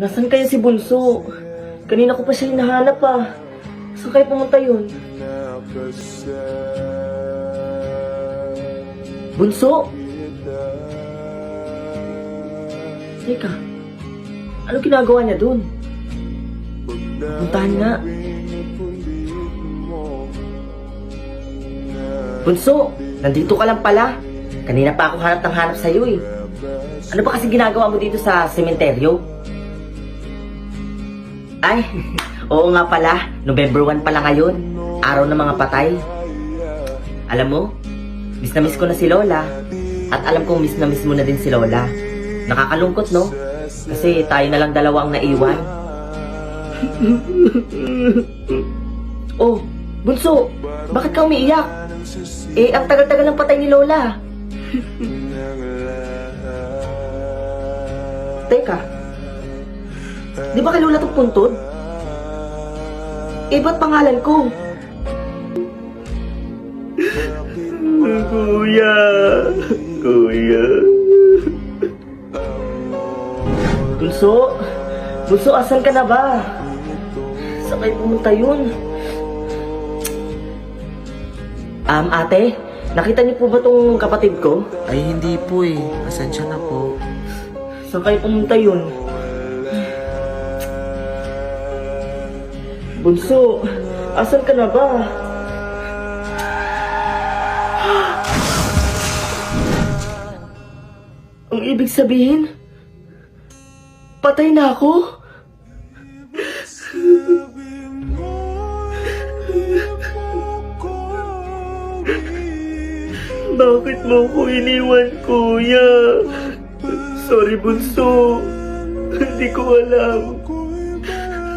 Nasaan kaya si Bunso? Kanina ko pa siya hinahanap ah. Saan kaya pumunta yun? Bunso? Teka, ano ginagawa niya dun? Puntahan nga. Bunso, nandito ka lang pala. Kanina pa ako hanap ng hanap sa'yo eh. Ano ba kasi ginagawa mo dito sa sementeryo? Ay, oo nga pala. November 1 pala ngayon. Araw ng mga patay. Alam mo, miss na miss ko na si Lola. At alam kong miss na miss mo na din si Lola. Nakakalungkot, no? Kasi tayo na lang dalawa ang naiwan. Oh, Bunso, bakit ka umiiyak? Eh, ang tagal-tagal ng patay ni Lola. Teka, di ba kay Lola itong puntod? Eh, ba't pangalan ko? Kuya, Kuya. Bunso, Bunso, asan ka na ba? Saan kayo pumunta yun? Ate, nakita niyo po ba tong kapatid ko? Ay, hindi po eh. Pasensya na po. Saan kayo pumunta yun? Bunso, asan ka na ba? Ang ibig sabihin, patay na ako? Bakit mo ko iniwan, Kuya? Sorry, Bunso. Hindi ko alam.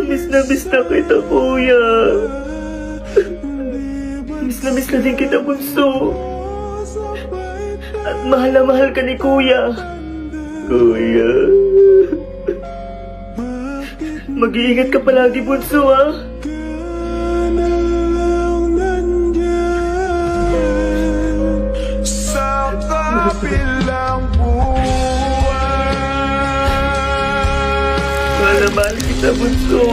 Miss na kita, Kuya. Miss na din kita, Bunso. At mahal na mahal ka ni Kuya. Kuya. Mag-iingat ka palagi, Bunso, ha? Kabilang buwan. Mahal na mahal kita, Bunso.